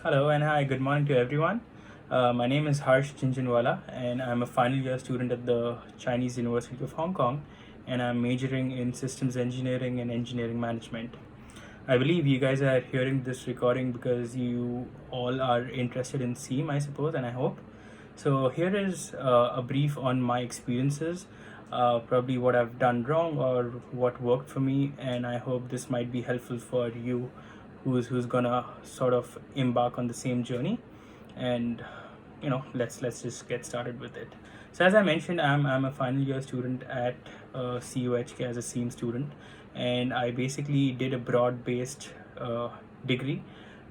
Hello and hi, good morning to everyone. My name is JHUNJHUNWALA and I'm a final year student at the Chinese University of Hong Kong, and I'm majoring in systems engineering and engineering management. I believe you guys are hearing this recording because you all are interested in SEAM, I suppose, and I hope. So here is a brief on my experiences, probably what I've done wrong or what worked for me, and I hope this might be helpful for you who's gonna sort of embark on the same journey. And let's just get started with it. So as I mentioned, I'm a final year student at CUHK as a SEAM student, and I basically did a broad-based degree.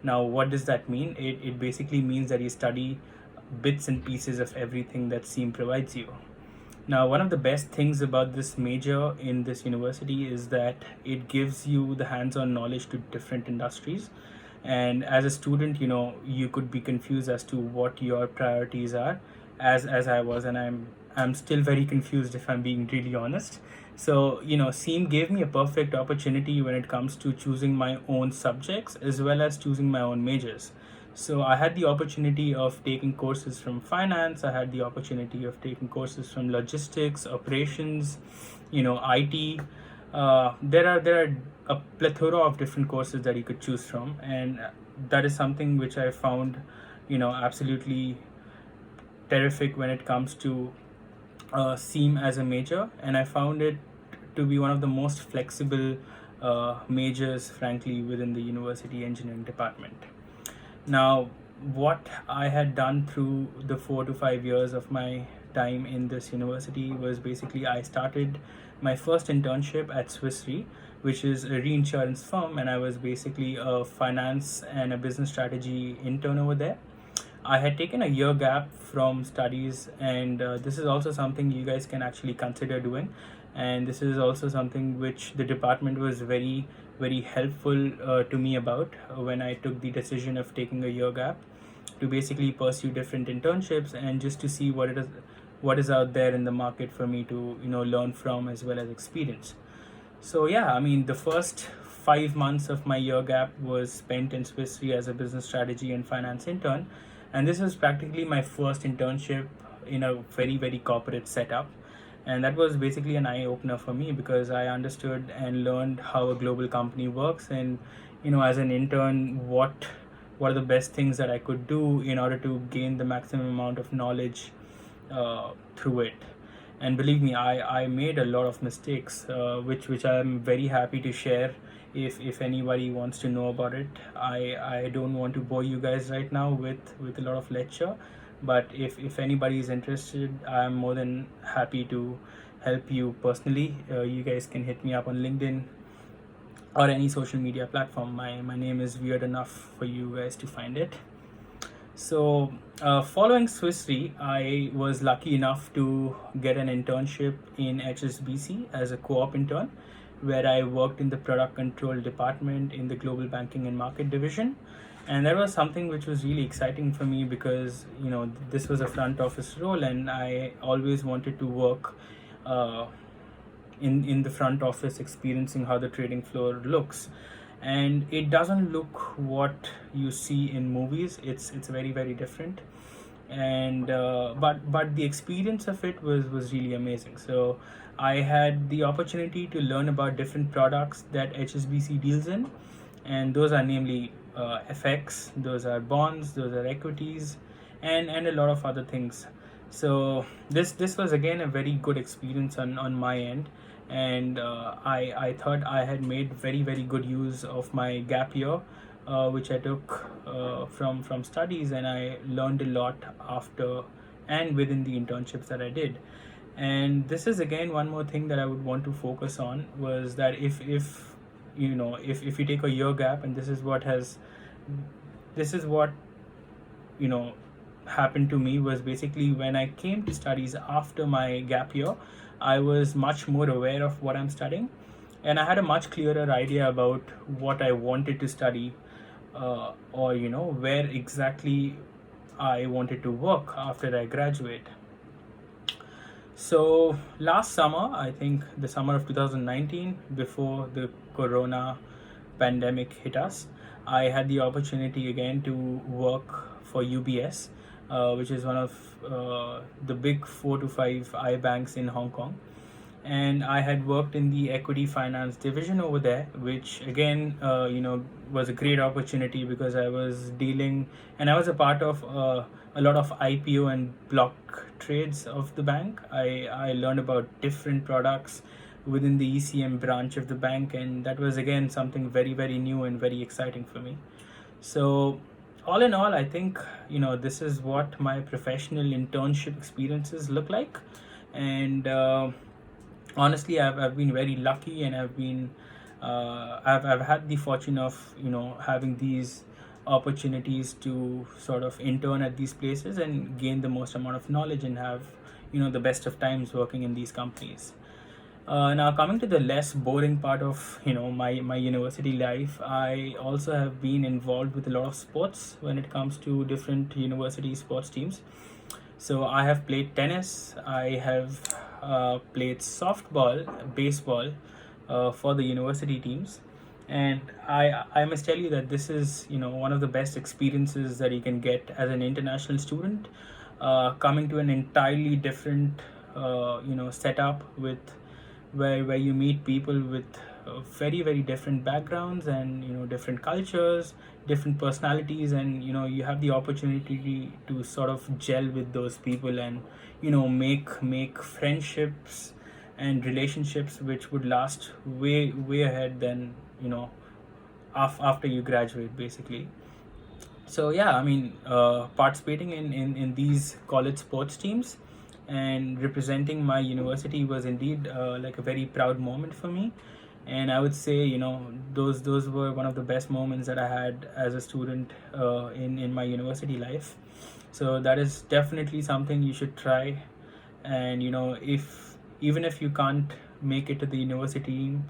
Now, what does that mean? It basically means that you study bits and pieces of everything that SEAM provides you. Now, one of the best things about this major in this university is that it gives you the hands-on knowledge to different industries. And as a student, you could be confused as to what your priorities are, as I was, and I'm still very confused if I'm being really honest. So, SEAM gave me a perfect opportunity when it comes to choosing my own subjects as well as choosing my own majors. So I had the opportunity of taking courses from finance. I had the opportunity of taking courses from logistics, operations, IT. There are a plethora of different courses that you could choose from, and that is something which I found, absolutely terrific when it comes to SEAM as a major, and I found it to be one of the most flexible majors, frankly, within the university engineering department. Now, what I had done through the 4 to 5 years of my time in this university was basically I started my first internship at Swiss Re, which is a reinsurance firm, and I was basically a finance and a business strategy intern over there. I had taken a year gap from studies, and this is also something you guys can actually consider doing. And this is also something which the department was very, very helpful to me about when I took the decision of taking a year gap to basically pursue different internships and just to see what is out there in the market for me to learn from as well as experience. So yeah, I mean, the first 5 months of my year gap was spent in Swiss Re as a business strategy and finance intern, and this was practically my first internship in a very, very corporate setup. And that was basically an eye opener for me because I understood and learned how a global company works, and as an intern, what are the best things that I could do in order to gain the maximum amount of knowledge through it. And believe me, I made a lot of mistakes, which I'm very happy to share if anybody wants to know about it. I don't want to bore you guys right now with a lot of lecture, but if anybody is interested, I'm more than happy to help you personally. You guys can hit me up on LinkedIn or any social media platform. My name is weird enough for you guys to find it. So, following Swiss Re, I was lucky enough to get an internship in HSBC as a co-op intern, where I worked in the product control department in the global banking and market division. And that was something which was really exciting for me because, this was a front office role, and I always wanted to work in the front office, experiencing how the trading floor looks. And it doesn't look what you see in movies. It's very, very different, and but the experience of it was really amazing. So I had the opportunity to learn about different products that HSBC deals in, and those are namely FX, those are bonds, those are equities, and a lot of other things. So this was again a very good experience on my end, and I thought I had made very, very good use of my gap year, which I took from studies, and I learned a lot after and within the internships that I did. And this is again one more thing that I would want to focus on, was that if you take a year gap, and this is what happened to me, was basically when I came to studies after my gap year, I was much more aware of what I'm studying, and I had a much clearer idea about what I wanted to study, or where exactly I wanted to work after I graduate. So last summer, I think the summer of 2019, before the corona pandemic hit us, I had the opportunity again to work for UBS, which is one of the big 4 to 5 I banks in Hong Kong. And I had worked in the equity finance division over there, which again, was a great opportunity because I was dealing and I was a part of a lot of IPO and block trades of the bank. I learned about different products within the ECM branch of the bank, and that was again something very, very new and very exciting for me. So, all in all, I think this is what my professional internship experiences look like, and honestly, I've been very lucky, and I've had the fortune of having these opportunities to sort of intern at these places and gain the most amount of knowledge and have the best of times working in these companies. Now coming to the less boring part of my university life, I also have been involved with a lot of sports when it comes to different university sports teams. So I have played tennis. I have played softball, baseball for the university teams, and I must tell you that this is one of the best experiences that you can get as an international student, coming to an entirely different setup with where you meet people with very, very different backgrounds and different cultures, different personalities, and you have the opportunity to sort of gel with those people and make friendships and relationships which would last way ahead than after you graduate, basically. So yeah, I mean, participating in these college sports teams and representing my university was indeed like a very proud moment for me. And I would say those were one of the best moments that I had as a student in my university life. So that is definitely something you should try. And if even if you can't make it to the university team,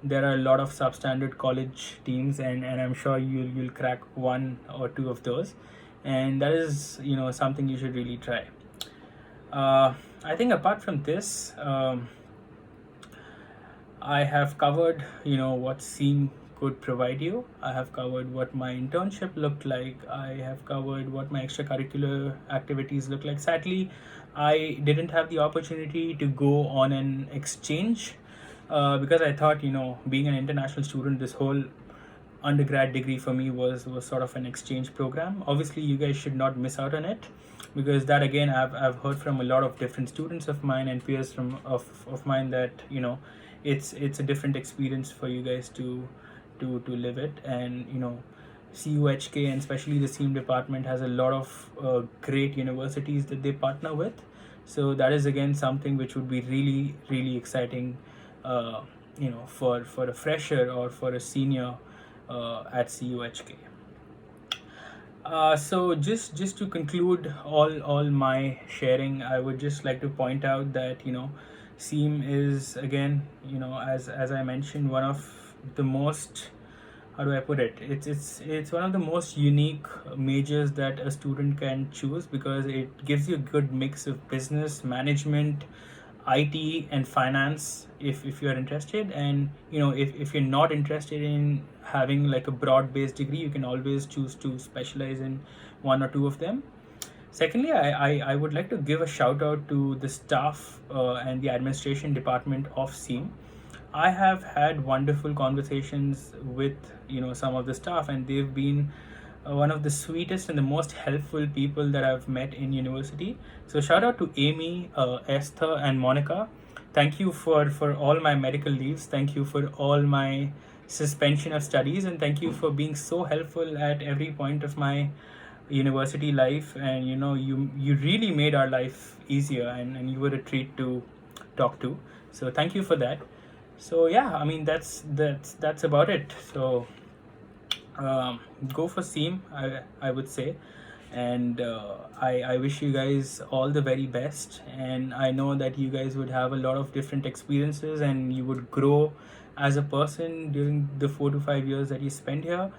there are a lot of substandard college teams, and I'm sure you'll crack one or two of those, and that is something you should really try. I think apart from this, I have covered what SEAM could provide you. I have covered what my internship looked like. I have covered what my extracurricular activities look like. Sadly, I didn't have the opportunity to go on an exchange because I thought being an international student, this whole undergrad degree for me was sort of an exchange program. Obviously, you guys should not miss out on it, because that again I've heard from a lot of different students of mine and peers of mine that it's a different experience for you guys to live it. And CUHK and especially the SEAM department has a lot of great universities that they partner with. So that is again something which would be really, really exciting for a fresher or for a senior at CUHK. So just to conclude all my sharing, I would just like to point out that SEAM is again as I mentioned, one of the most, how do I put it, it's one of the most unique majors that a student can choose, because it gives you a good mix of business management, IT and finance if you're interested. And if you're not interested in having like a broad based degree, you can always choose to specialize in one or two of them. Secondly, I would like to give a shout out to the staff and the administration department of SEAM. I have had wonderful conversations with some of the staff, and they've been one of the sweetest and the most helpful people that I've met in university. So shout out to Amy, Esther, and Monica. Thank you for all my medical leaves. Thank you for all my suspension of studies, and thank you for being so helpful at every point of my university life. And you really made our life easier, and you were a treat to talk to. So thank you for that. So yeah, I mean that's about it. So go for SEAM, I would say. And I wish you guys all the very best, and I know that you guys would have a lot of different experiences and you would grow as a person during the 4 to 5 years that you spend here.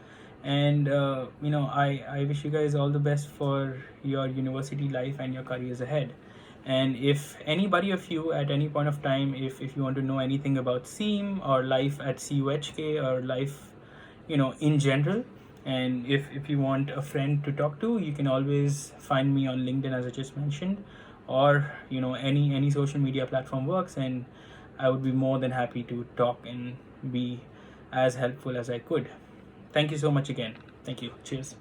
And I wish you guys all the best for your university life and your careers ahead. And if anybody of you at any point of time, if you want to know anything about SEAM or life at CUHK or life in general, And if you want a friend to talk to, you can always find me on LinkedIn, as I just mentioned, or any social media platform works, and I would be more than happy to talk and be as helpful as I could. Thank you so much again. Thank you. Cheers.